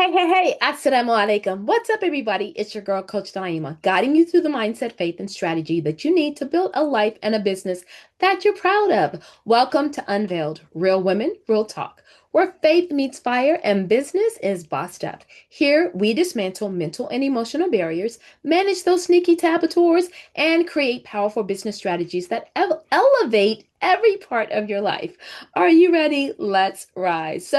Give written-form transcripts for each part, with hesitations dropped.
Hey, Assalamu Alaikum. What's up, everybody? It's your girl, Coach Naima, guiding you through the mindset, faith, and strategy that you need to build a life and a business that you're proud of. Welcome to Unveiled, Real Women, Real Talk, where faith meets fire and business is bossed up. Here, we dismantle mental and emotional barriers, manage those sneaky saboteurs, and create powerful business strategies that elevate every part of your life. Are you ready? Let's rise.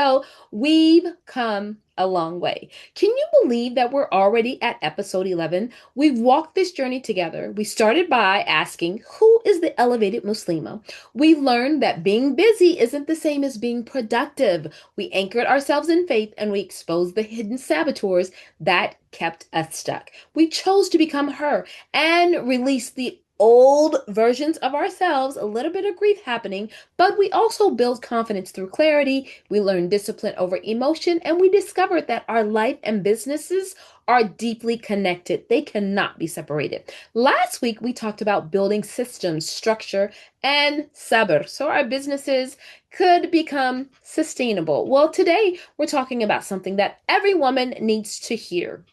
We've come a long way. Can you believe that we're already at episode 11? We've walked this journey together. We started by asking, who is the elevated Muslima? We've learned that being busy isn't the same as being productive. We anchored ourselves in faith and we exposed the hidden saboteurs that kept us stuck. We chose to become her and release the old versions of ourselves, a little bit of grief happening, but we also build confidence through clarity. We learn discipline over emotion, and we discovered that our life and businesses are deeply connected. They cannot be separated. Last week, we talked about building systems, structure, and sabr, so our businesses could become sustainable. Well, today, we're talking about something that every woman needs to hear: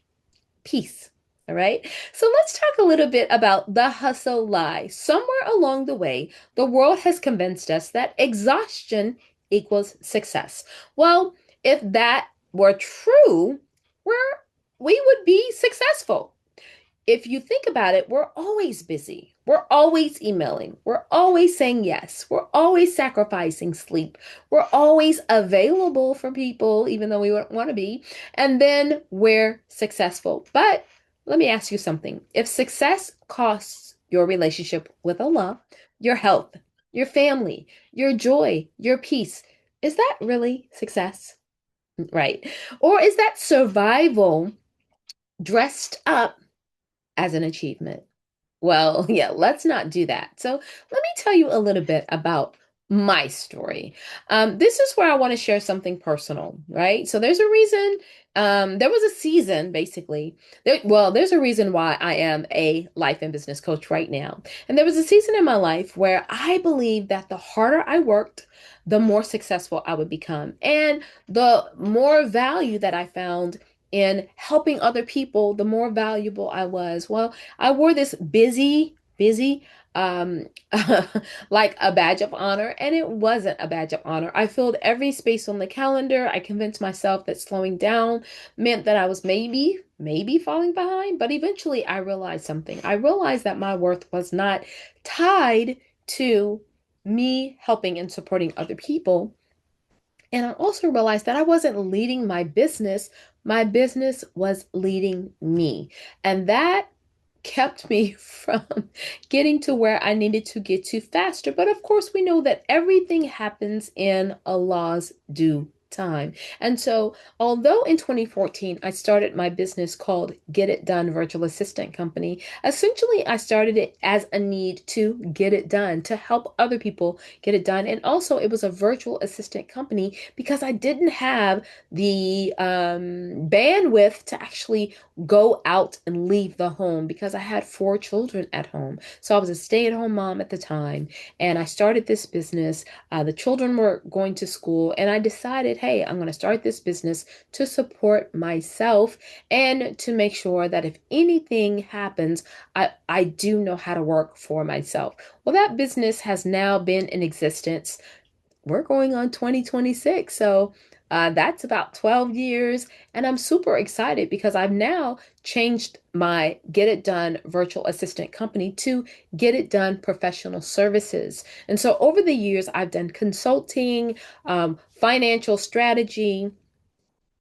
peace. All right. So let's talk a little bit about the hustle lie. Somewhere along the way, the world has convinced us that exhaustion equals success. Well, if that were true, we're, we would be successful. If you think about it, we're always busy. We're always emailing. We're always saying yes. We're always sacrificing sleep. We're always available for people, even though we wouldn't want to be. And then we're successful. But let me ask you something. If success costs your relationship with Allah, your health, your family, your joy, your peace, is that really success? Right. Or is that survival dressed up as an achievement? Well, yeah, let's not do that. So, let me tell you a little bit about my story. This is where I want to share something personal, right? So, there's a reason, there was a season basically. There's a reason why I am a life and business coach right now. And there was a season in my life where I believed that the harder I worked, the more successful I would become. And the more value that I found in helping other people, the more valuable I was. Well, I wore this busy, um, like a badge of honor, and it wasn't a badge of honor. I filled every space on the calendar. I convinced myself that slowing down meant that I was maybe falling behind, but eventually I realized something. I realized that my worth was not tied to me helping and supporting other people. And I also realized that I wasn't leading my business was leading me. And that kept me from getting to where I needed to get to faster. But of course, we know that everything happens in Allah's due time. And so, although in 2014 I started my business called Get It Done Virtual Assistant Company, essentially I started it as a need to get it done, to help other people get it done. And also, it was a virtual assistant company because I didn't have the bandwidth to actually go out and leave the home because I had four children at home. So I was a stay-at-home mom at the time, and I started this business. The children were going to school, and I decided, hey, I'm going to start this business to support myself and to make sure that if anything happens, I do know how to work for myself. Well, that business has now been in existence. We're going on 2026. So that's about 12 years. And I'm super excited because I've now changed my Get It Done virtual assistant company to Get It Done Professional Services. And so over the years, I've done consulting, financial strategy.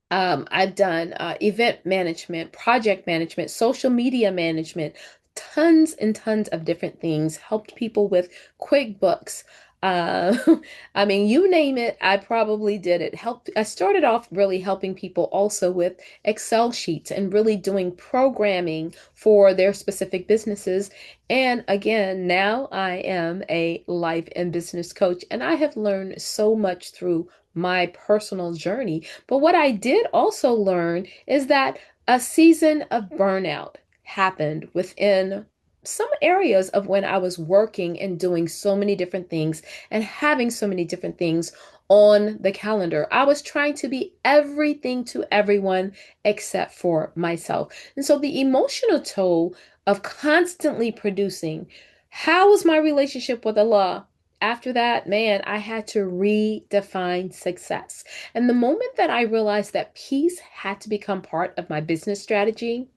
I've done event management, project management, social media management, tons and tons of different things, helped people with QuickBooks. Uh, I mean, you name it, I probably did it. I started off really helping people also with Excel sheets and really doing programming for their specific businesses. And again, now I am a life and business coach, and I have learned so much through my personal journey. But what I did also learn is that a season of burnout happened within some areas of when I was working and doing so many different things and having so many different things on the calendar. I was trying to be everything to everyone except for myself. And so the emotional toll of constantly producing, how was my relationship with Allah? After that, man, I had to redefine success. And the moment that I realized that peace had to become part of my business strategy,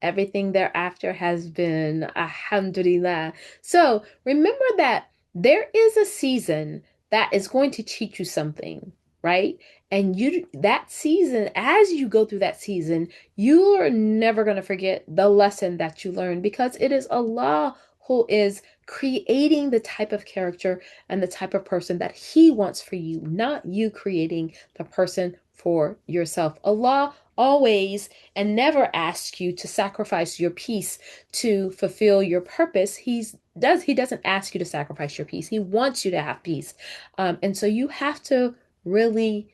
everything thereafter has been alhamdulillah. So remember that there is a season that is going to teach you something, right? And you, that season, as you go through that season, you're never going to forget the lesson that you learned, because it is Allah who is creating the type of character and the type of person that He wants for you, not you creating the person for yourself. Allah always and never asks you to sacrifice your peace to fulfill your purpose. He doesn't ask you to sacrifice your peace. He wants you to have peace. And so you have to really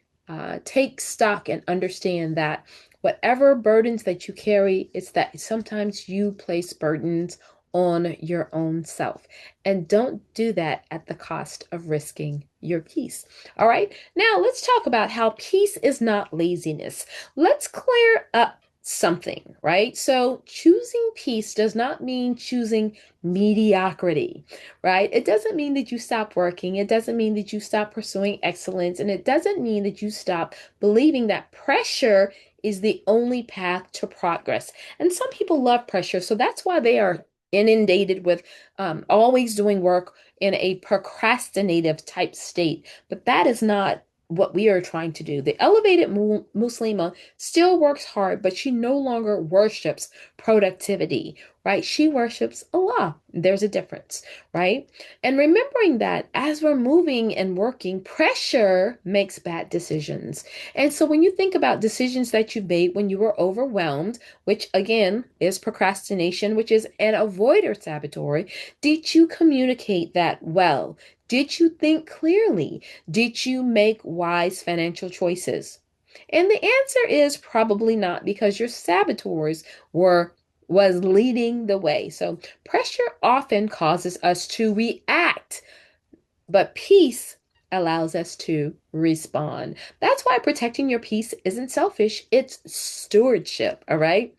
take stock and understand that whatever burdens that you carry, it's that sometimes you place burdens on your own self. And don't do that at the cost of risking your peace. All right. Now let's talk about how peace is not laziness. Let's clear up something, right? So choosing peace does not mean choosing mediocrity, right? It doesn't mean that you stop working. It doesn't mean that you stop pursuing excellence. And it doesn't mean that you stop believing that pressure is the only path to progress. And some people love pressure, so that's why they are inundated with always doing work in a procrastinative type state. But that is not what we are trying to do. The elevated Muslima still works hard, but she no longer worships productivity, right? She worships Allah. There's a difference, right? And remembering that as we're moving and working, pressure makes bad decisions. And so when you think about decisions that you made when you were overwhelmed, which again is procrastination, which is an avoider saboteur, did you communicate that well? Did you think clearly? Did you make wise financial choices? And the answer is probably not, because your saboteurs were was leading the way. So pressure often causes us to react, but peace allows us to respond. That's why protecting your peace isn't selfish, it's stewardship, all right?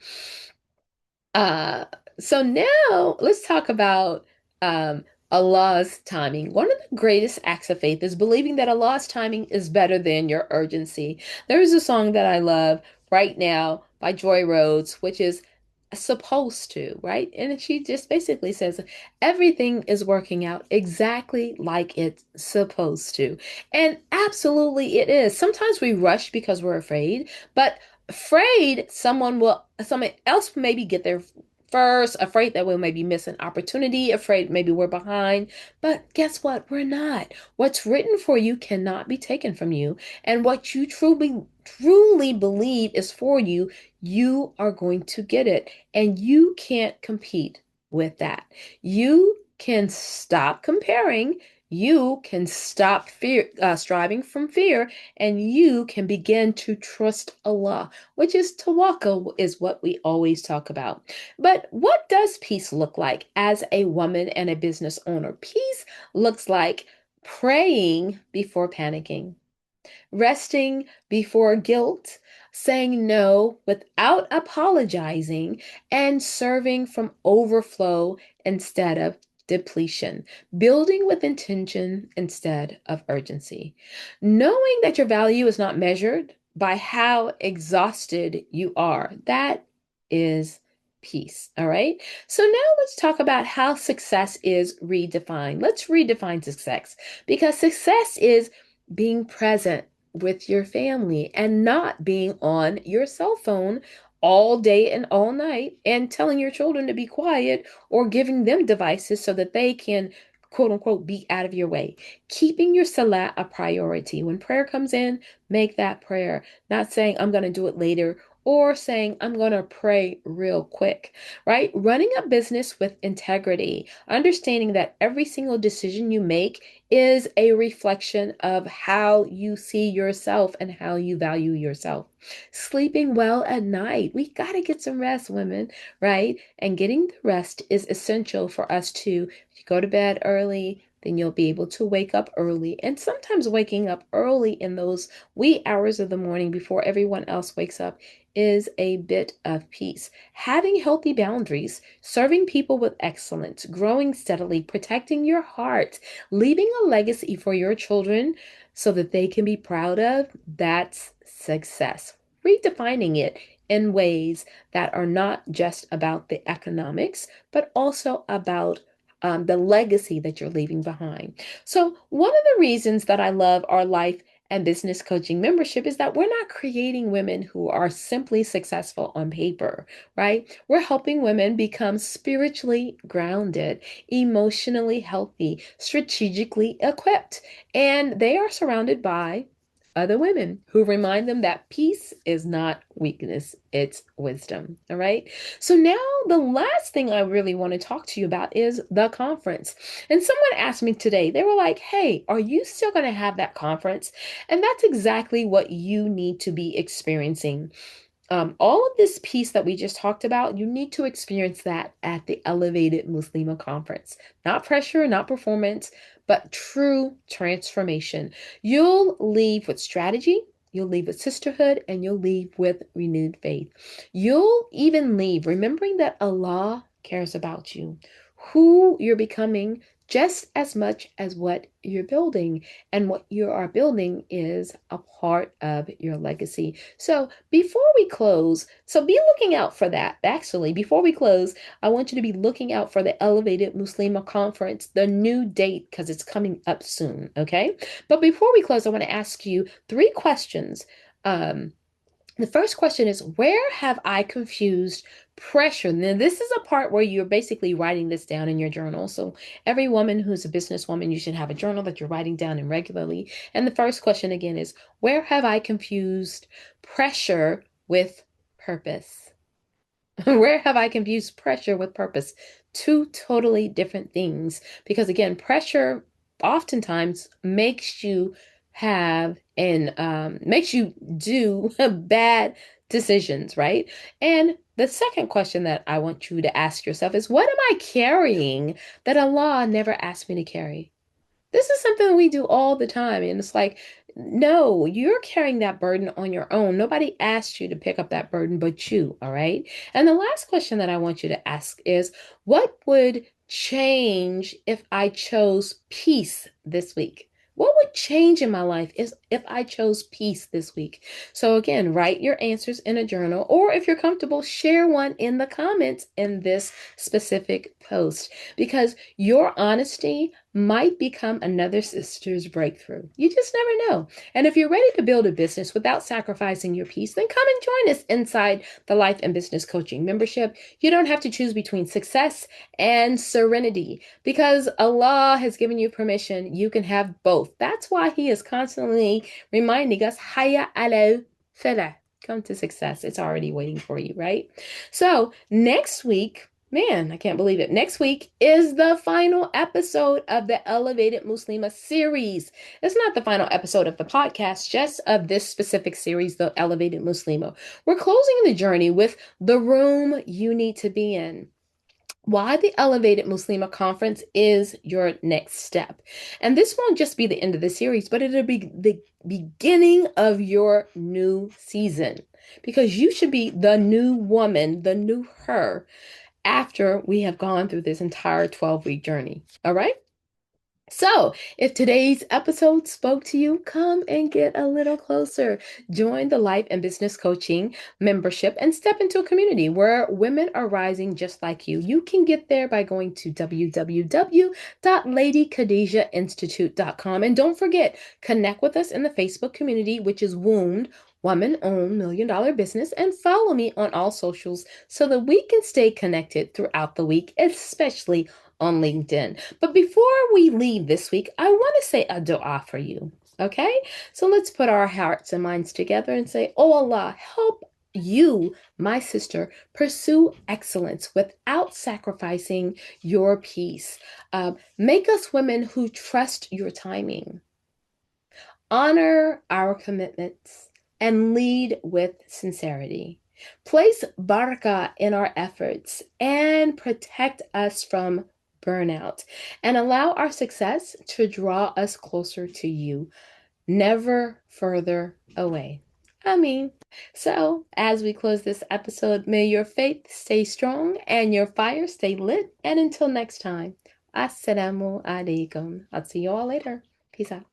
Uh, so now let's talk about Allah's timing. One of the greatest acts of faith is believing that Allah's timing is better than your urgency. There is a song that I love right now by Joy Rhodes, which is supposed to, right? And she just basically says everything is working out exactly like it's supposed to. And absolutely it is. Sometimes we rush because we're afraid, but afraid someone else maybe get there first, afraid that we'll maybe miss an opportunity, afraid maybe we're behind. But guess what? We're not. What's written for you cannot be taken from you. And what you truly believe is for you, you are going to get it. And you can't compete with that. You can stop comparing. You can stop striving from fear, and you can begin to trust Allah, which is tawakkul, is what we always talk about. But what does peace look like as a woman and a business owner? Peace looks like praying before panicking, resting before guilt, saying no without apologizing, and serving from overflow instead of depletion, building with intention instead of urgency. Knowing that your value is not measured by how exhausted you are, that is peace. All right. So now let's talk about how success is redefined. Let's redefine success, because success is being present with your family and not being on your cell phone all day and all night and telling your children to be quiet or giving them devices so that they can quote unquote be out of your way. Keeping your salat a priority. When prayer comes in, make that prayer, not saying I'm going to do it later or saying I'm going to pray real quick, right? Running a business with integrity, understanding that every single decision you make is a reflection of how you see yourself and how you value yourself. Sleeping well at night. We got to get some rest, women, right? And getting the rest is essential for us to go to bed early, then you'll be able to wake up early. And sometimes waking up early in those wee hours of the morning before everyone else wakes up is a bit of peace. Having healthy boundaries, serving people with excellence, growing steadily, protecting your heart, leaving a legacy for your children so that they can be proud of, that's success. Redefining it in ways that are not just about the economics, but also about the legacy that you're leaving behind. So, one of the reasons that I love our life and business coaching membership is that we're not creating women who are simply successful on paper, right? We're helping women become spiritually grounded, emotionally healthy, strategically equipped, and they are surrounded by other women who remind them that peace is not weakness, it's wisdom. All right. So, now the last thing I really want to talk to you about is the conference. And someone asked me today, they were like, hey, are you still going to have that conference? And that's exactly what you need to be experiencing. All of this piece that we just talked about, you need to experience that at the Elevated Muslimah Conference. Not pressure, not performance, but true transformation. You'll leave with strategy, you'll leave with sisterhood, and you'll leave with renewed faith. You'll even leave remembering that Allah cares about you, who you're becoming, just as much as what you're building. And what you are building is a part of your legacy. So before we close, so be looking out for that. Actually, before we close, I want you to be looking out for the Elevated Muslimah Conference, the new date, because it's coming up soon. Okay. But before we close, I want to ask you three questions. The first question is, where have I confused pressure? Now, this is a part where you're basically writing this down in your journal. So, every woman who's a businesswoman, you should have a journal that you're writing down in regularly. And the first question again is, where have I confused pressure with purpose? Where have I confused pressure with purpose? Two totally different things. Because again, pressure oftentimes makes you have and makes you do bad decisions, right? And the second question that I want you to ask yourself is, what am I carrying that Allah never asked me to carry? This is something we do all the time. And it's like, no, you're carrying that burden on your own. Nobody asked you to pick up that burden but you. All right. And the last question that I want you to ask is, what would change if I chose peace this week? What would change in my life is if I chose peace this week? So again, write your answers in a journal, or if you're comfortable, share one in the comments in this specific post, because your honesty might become another sister's breakthrough. You just never know. And if you're ready to build a business without sacrificing your peace, then come and join us inside the Life and Business Coaching membership. You don't have to choose between success and serenity, because Allah has given you permission. You can have both. That's why He is constantly reminding us, Hayya ala falah. Come to success. It's already waiting for you, right? So next week, man, I can't believe it. Next week is the final episode of the Elevated Muslimah series. It's not the final episode of the podcast, just of this specific series, the Elevated Muslimah. We're closing the journey with the room you need to be in. Why the Elevated Muslimah Conference is your next step. And this won't just be the end of the series, but it'll be the beginning of your new season, because you should be the new woman, the new her, after we have gone through this entire 12-week journey. All right? So, if today's episode spoke to you, come and get a little closer. Join the Life and Business Coaching membership and step into a community where women are rising just like you. You can get there by going to www.ladykhadijahinstitute.com. And don't forget, connect with us in the Facebook community, which is Wound Woman Owned $1 Million Business, and follow me on all socials so that we can stay connected throughout the week, especially on LinkedIn. But before we leave this week, I want to say a dua for you. Okay? So let's put our hearts and minds together and say, oh Allah, help you, my sister, pursue excellence without sacrificing your peace. Make us women who trust your timing, honor our commitments, and lead with sincerity. Place barakah in our efforts and protect us from burnout, and allow our success to draw us closer to you, never further away. So as we close this episode, may your faith stay strong and your fire stay lit. And until next time, Assalamu alaikum. I'll see you all later. Peace out.